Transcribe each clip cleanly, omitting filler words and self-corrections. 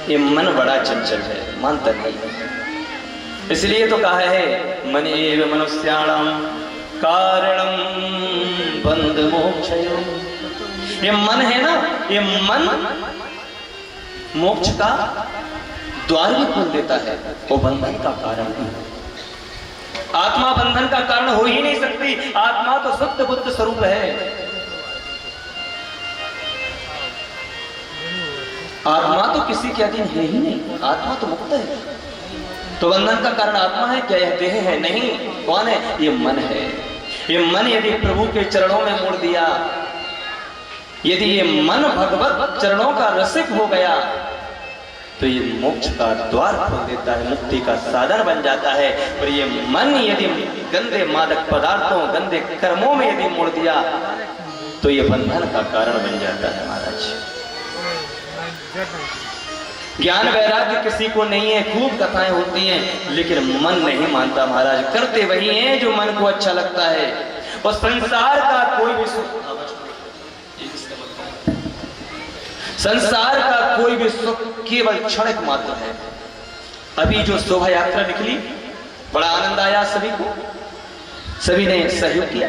ये मन बड़ा चंचल है, मानता नहीं। इसलिए तो कहा है मन एव मनुष्याणाम कारणम बंध मोक्षयो। ये मन है ना, ये मन मोक्ष का द्वार भी खोल देता है, वो बंधन का कारण है। आत्मा बंधन का कारण हो ही नहीं सकती। आत्मा तो शुद्ध बुद्ध स्वरूप है। आत्मा तो किसी के अधीन है ही नहीं, आत्मा तो मुक्त है। तो बंधन का कारण आत्मा है क्या? यह देह है? नहीं। कौन है? ये मन है। ये मन यदि प्रभु के चरणों में मोड़ दिया, यदि ये मन भगवत चरणों का रसिक हो गया, तो ये मोक्ष का द्वार खोल देता है, मुक्ति का साधन बन जाता है। और ये मन यदि गंदे मादक पदार्थों, गंदे कर्मों में यदि मोड़ दिया, तो ये बंधन का कारण बन जाता है। महाराज, ज्ञान वैराग्य किसी को नहीं है, खूब कथाएं होती हैं, लेकिन मन नहीं मानता। महाराज, करते वही हैं जो मन को अच्छा लगता है। और संसार का कोई भी सुख, संसार का कोई भी सुख केवल क्षणिक मात्र है। अभी जो शोभा यात्रा निकली, बड़ा आनंद आया सभी को, सभी ने सहयोग किया।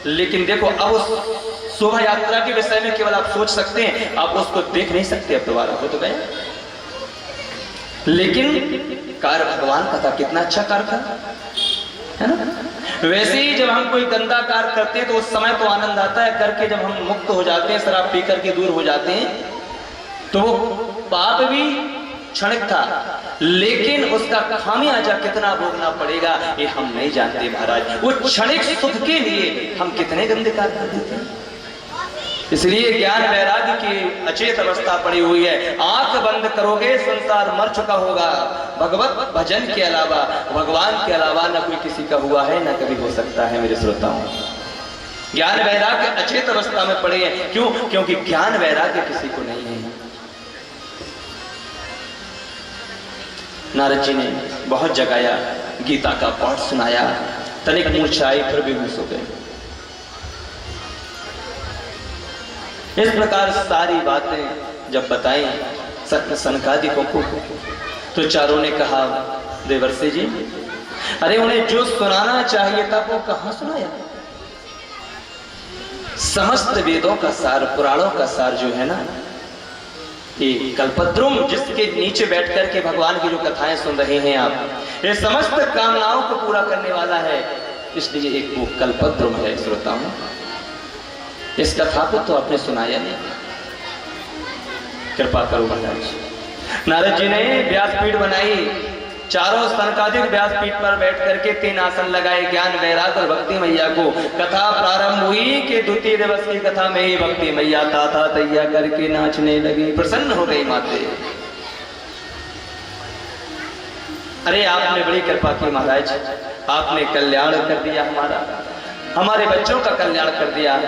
लेकिन देखो, अब उस शोभा यात्रा के विषय में केवल आप सोच सकते हैं, आप उसको देख नहीं सकते। अब दोबारा हो तो गए, लेकिन कार्य भगवान का था, कितना अच्छा कार्य था, है ना। वैसे ही जब हम कोई गंदा कार्य करते हैं तो उस समय तो आनंद आता है, करके जब हम मुक्त हो जाते हैं, शराब पी करके दूर हो जाते हैं, तो वो पाप भी क्षणिक था, लेकिन उसका खामियाजा कितना भोगना पड़ेगा ये हम नहीं जानते। महाराज, वो क्षणिक सुख के लिए हम कितने गंदे कार्य कर देते हैं। इसलिए ज्ञान वैराग्य की अचेत अवस्था पड़ी हुई है। आंख बंद करोगे, संसार मर चुका होगा। भगवत भजन के अलावा, भगवान के अलावा न कोई किसी का हुआ है, न कभी हो सकता है। मेरे श्रोताओं, ज्ञान वैराग्य अचेत अवस्था में पड़े हैं। क्यों? क्योंकि ज्ञान वैराग्य किसी को नहीं है। नारद जी ने बहुत जगाया, गीता का पाठ सुनाया, तनिक मूर्छा आई, फिर बेहोश हो गए। इस प्रकार सारी बातें जब बताई सनकादिकों को, तो चारों ने कहा, देवर्षि जी, अरे उन्हें जो सुनाना चाहिए था वो कहां सुनाया। समस्त वेदों का सार, पुराणों का सार जो है ना, ये कल्पद्रुम, जिसके नीचे बैठ करके भगवान की जो कथाएं सुन रहे हैं आप, ये समस्त कामनाओं को पूरा करने वाला है। इसलिए एक वो कल्पद्रुम है। श्रोताओं, इस कथा को तो आपने सुनाया नहीं, कृपा करो महाराज। नारद जी ने व्यासपीठ बनाई, चारों सनकादिक व्यासपीठ पर बैठ करके 3 आसन लगाए, ज्ञान वैराग्य और भक्ति मैया को। कथा प्रारंभ हुई कि द्वितीय दिवस की कथा में ही भक्ति मैया ताता तैया करके नाचने लगी, प्रसन्न हो गई माते। अरे आपने बड़ी कृपा की महाराज, आपने कल्याण कर दिया हमारा, हमारे बच्चों का कल्याण कर दिया।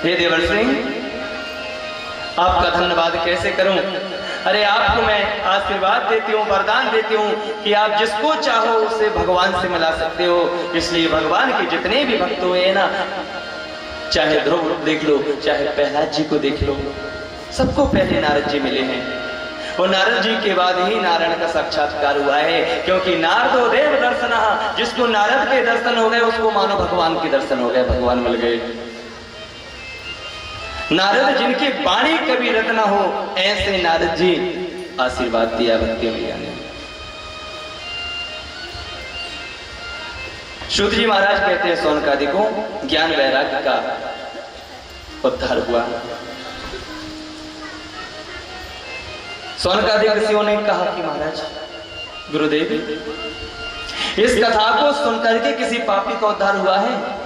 हे देवर्षि, आपका धन्यवाद कैसे करूं। अरे आपको मैं आशीर्वाद देती हूँ, वरदान देती हूँ कि आप जिसको चाहो उसे भगवान से मिला सकते हो। इसलिए भगवान के जितने भी भक्त हुए हैं ना, चाहे ध्रुव देख लो, चाहे प्रहलाद जी को देख लो, सबको पहले नारद जी मिले हैं। और नारद जी के बाद ही नारायण का साक्षात्कार हुआ है। क्योंकि नारदो देव दर्शन, जिसको नारद के दर्शन हो गए उसको मानो भगवान के दर्शन हो गए, भगवान मिल गए। नारद जिनकी वाणी कभी रद्द ना हो, ऐसे नारद जी आशीर्वाद दिया भक्ति मैया ने। शुद्ध जी महाराज कहते हैं, सौनकादिकों ज्ञान वैराग्य का उद्धार हुआ। सौनकादिक ऋषियों ने कहा कि महाराज गुरुदेव, इस कथा को सुनकर के किसी पापी का उद्धार हुआ है?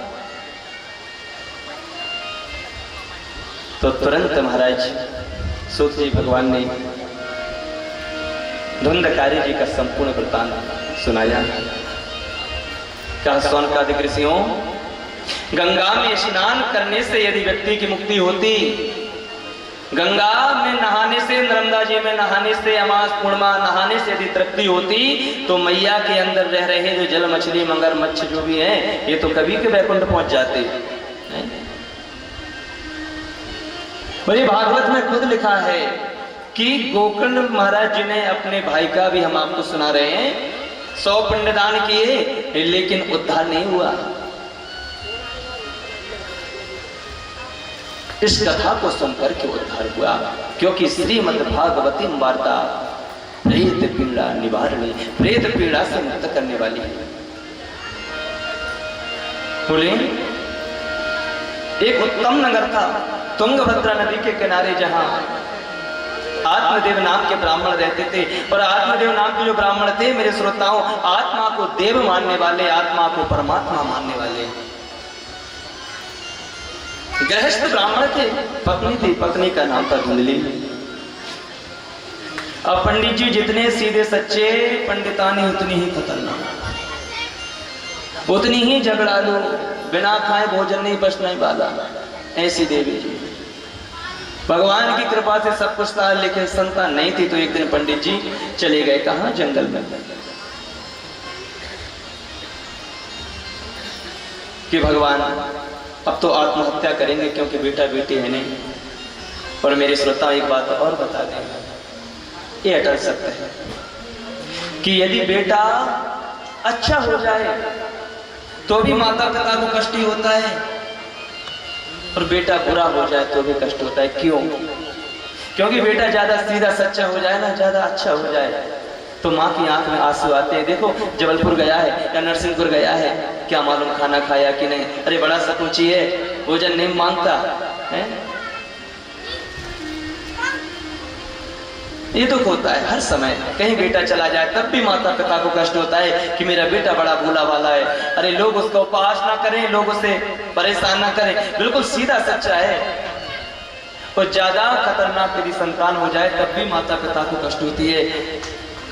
तो तुरंत महाराज सूत जी भगवान ने धुंधकारी जी का संपूर्ण वृत्तांत सुनाया। कहा, सौनकादिक ऋषियों, गंगा में स्नान करने से यदि व्यक्ति की मुक्ति होती, गंगा में नहाने से, नर्मदा जी में नहाने से, अमास पूर्णिमा नहाने से यदि तृप्ति होती, तो मैया के अंदर रह रहे जो जल मछली, मगर मच्छ जो भी हैं, ये तो कभी के वैकुंठ पहुंच जाते। और ये भागवत में खुद लिखा है कि गोकर्ण महाराज जी ने अपने भाई का भी हम आपको सुना रहे हैं 100 पिंडदान किए लेकिन उद्धार नहीं हुआ। इस कथा को सुनकर के उद्धार हुआ, क्योंकि श्रीमद् भागवती वार्ता प्रेत पीड़ा निवारणी, प्रेत पीड़ा से मुक्त करने वाली है। बोले एक उत्तम नगर था तुंगभद्रा नदी के किनारे, जहां आत्मदेव नाम के ब्राह्मण रहते थे। और आत्मदेव नाम के जो ब्राह्मण थे मेरे श्रोताओं, आत्मा को देव मानने वाले, आत्मा को परमात्मा मानने वाले गृहस्थ ब्राह्मण थे। पत्नी थी, पत्नी का नाम था धुंधली। अब पंडित जी जितने सीधे सच्चे, पंडितानी उतनी ही खतरनाक, उतनी ही झगड़ालू, बिना खाए भोजन नहीं बचने वाला, ऐसी देवी जी। भगवान की कृपा से सब कुछ था, लेकिन संतान नहीं थी। तो एक दिन पंडित जी चले गए कहां? जंगल में, कि भगवान अब तो आत्महत्या करेंगे, क्योंकि बेटा बेटी है नहीं। और मेरे श्रोता एक बात और बता दें, ये अटल सत्य है कि यदि बेटा अच्छा हो जाए तो भी माता पिता को कष्ट ही होता है, और बेटा बुरा हो जाए तो भी कष्ट होता है। क्यों? क्योंकि बेटा ज्यादा सीधा सच्चा हो जाए ना, ज्यादा अच्छा हो जाए, तो माँ की आंख में आंसू आते हैं। देखो जबलपुर गया है या नरसिंहपुर गया है, क्या मालूम खाना खाया कि नहीं, अरे बड़ा सपूची है, भोजन नहीं मांगता है। ये दुख होता है हर समय। कहीं बेटा चला जाए तब भी माता पिता को कष्ट होता है कि मेरा बेटा बड़ा भोला वाला है। अरे लोग उसका उपहास ना करें, लोग उसे परेशान ना करें, बिल्कुल सीधा सच्चा है। और ज्यादा खतरनाक यदि संतान हो जाए तब भी माता पिता को कष्ट होती है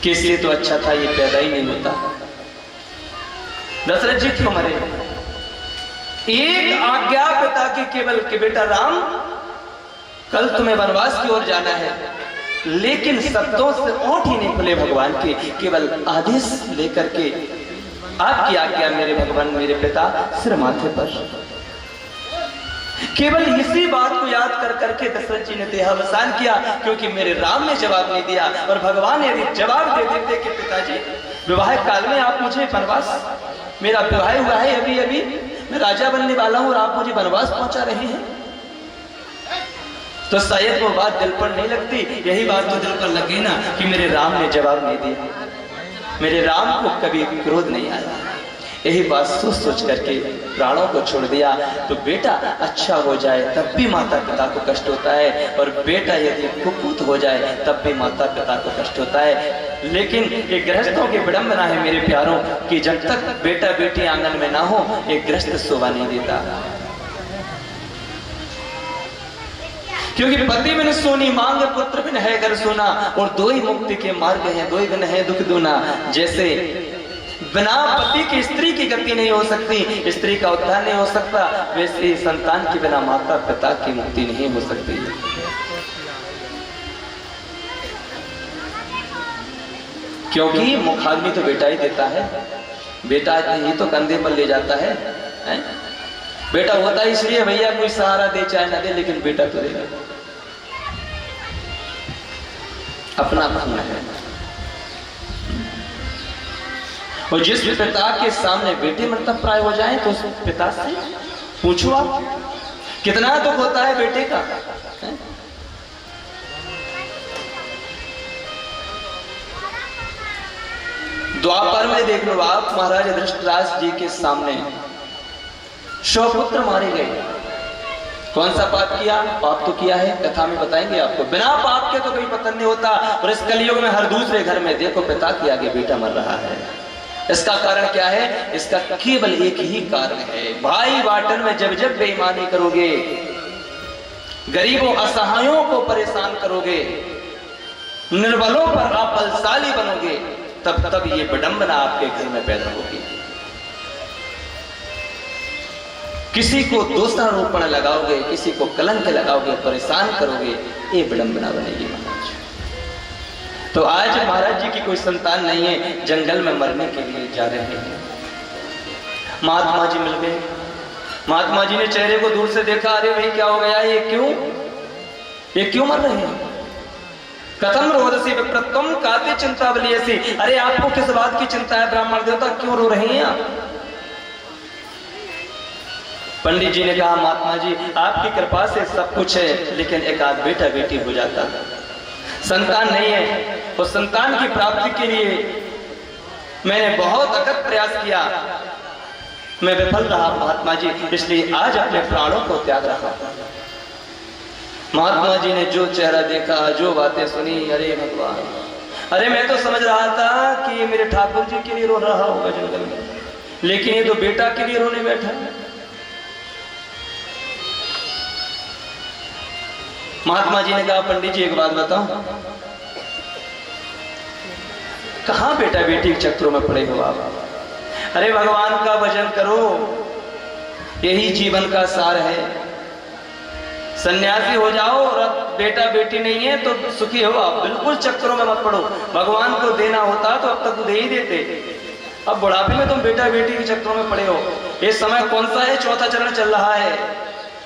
कि इसलिए तो अच्छा था ये पैदा ही नहीं होता। दशरथ जी क्यों मरे? एक आज्ञा पिता की केवल कि बेटा राम कल तुम्हें वनवास की ओर जाना है, लेकिन शब्दों से ओंठ ही नहीं खुले भगवान के, केवल आदेश लेकर के आपकी आज्ञा मेरे भगवान मेरे पिता सिर माथे पर। केवल इसी बात को याद कर करके दशरथ जी ने देहावसान किया, क्योंकि मेरे राम ने जवाब नहीं दिया। और भगवान यदि जवाब दे देते कि पिताजी विवाह काल में आप मुझे वनवास, मेरा विवाह हुआ है अभी अभी, मैं राजा बनने वाला हूं और आप मुझे वनवास पहुंचा रहे हैं, तो शायद वो बात दिल पर नहीं लगती। यही बात तो दिल पर लगे ना कि मेरे राम ने जवाब नहीं दिया, मेरे राम को कभी क्रोध नहीं आया। यही बात सोच सोच करके प्राणों को छोड़ दिया। तो बेटा अच्छा हो जाए तब भी माता पिता को कष्ट होता है, और बेटा यदि कुपूत हो जाए तब भी माता पिता को कष्ट होता है। लेकिन ये गृहस्थों की विडंबना है मेरे प्यारों कि जब तक बेटा बेटी आंगन में ना हो एक गृहस्थ शोभा नहीं देता। क्योंकि पति बिन सोनी मांग, पुत्र बिन है घर सोना, और दो ही मुक्ति के मार्ग हैं, दो ही बिन है दुख दूना। जैसे बिना पति की स्त्री की गति नहीं हो सकती, स्त्री का उद्धार नहीं हो सकता, वैसे संतान के बिना माता पिता की मुक्ति नहीं हो सकती। क्योंकि मुखाग्नि तो बेटा ही देता है, बेटा ही तो कंधे पर ले जाता है, बेटा होता है इसलिए भैया कोई सहारा दे चाहे ना दे, लेकिन बेटा तो देगा, अपना भावना है। और जिस पिता के सामने बेटे मृतक प्राय हो जाए तो उस पिता से पूछो आप कितना दुख होता है बेटे का। द्वापर में देख लो आप, महाराज धृतराष्ट्र जी के सामने 100 पुत्र मारे गए। कौन सा पाप किया? पाप तो किया है, कथा में बताएंगे आपको। बिना पाप के तो कोई पतन नहीं होता। और इस कलयुग में हर दूसरे घर में देखो पिता के आगे बेटा मर रहा है। इसका कारण क्या है? इसका केवल एक ही कारण है, भाई बाटन में जब जब बेईमानी करोगे, गरीबों असहायों को परेशान करोगे, निर्बलों पर आप बलशाली बनोगे, तब तब ये विडंबना आपके घर में पैदा होगी। किसी को दोषारोपण लगाओगे, किसी को कलंक लगाओगे, परेशान करोगे, ये विडंबना बनेगी महाराज। तो आज महाराज जी की कोई संतान नहीं है, जंगल में मरने के लिए जा रहे हैं। महात्मा जी मिल गए। महात्मा जी ने चेहरे को दूर से देखा, अरे भाई क्या हो गया, ये क्यों? ये क्यों मर रहे हैं? कथम रोदसी विप्रत्वम काते चिंता बलियसी। अरे आपको किस बात की चिंता है ब्राह्मण देवता, क्यों रो रहे हैं आप? पंडित जी ने कहा महात्मा जी आपकी कृपा से सब कुछ है, लेकिन एक आध बेटा बेटी हो जाता, संतान नहीं है। और संतान की प्राप्ति के लिए मैंने बहुत अथक प्रयास किया, मैं विफल रहा महात्मा जी, इसलिए आज अपने प्राणों को त्याग रहा। महात्मा जी ने जो चेहरा देखा, जो बातें सुनी, अरे भगवान, अरे मैं तो समझ रहा था कि ये मेरे ठाकुर जी के लिए रो रहा होगा जंगल में, लेकिन ये तो बेटा के लिए रोने बैठा है। महात्मा जी ने कहा पंडित जी एक बात बताओ, कहां बेटा बेटी के चक्रों में पड़े हो आप? अरे भगवान का भजन करो, यही जीवन का सार है। सन्यासी हो जाओ और अब बेटा बेटी नहीं है तो सुखी हो आप, बिल्कुल चक्रों में मत पड़ो। भगवान को देना होता तो अब तक दे ही देते, अब बुढ़ापे में तुम बेटा बेटी के चक्रों में पड़े हो। ये समय कौन सा है? चौथा चरण चल रहा है,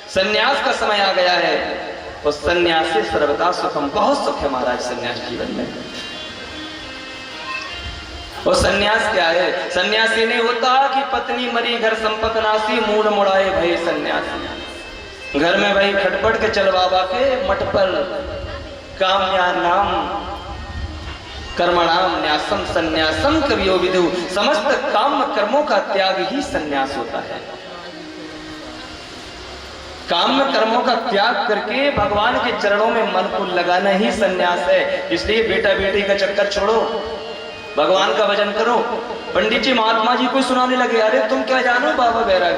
सन्यास का समय आ गया है। और सन्यास से सर्वदा सुखम, बहुत सुख है महाराज सन्यास जीवन में। और सन्यास क्या है? सन्यासी नहीं होता कि पत्नी मरी घर संपत नासी, मूड मुड़ाए भय सन्यासी। घर में भाई खटपट के चल बाबा के मठ पर, काम्या नाम कर्मणाम न्यासम सन्यासम कवियो विदु। समस्त काम कर्मों का त्याग ही सन्यास होता है। काम कर्मों का त्याग करके भगवान के चरणों में मन को लगाना ही सन्यास है। इसलिए बेटा बेटी का चक्कर छोड़ो, भगवान का भजन करो। पंडित जी महात्मा जी को सुनाने लगे, अरे तुम क्या जानो बाबा बैरागी।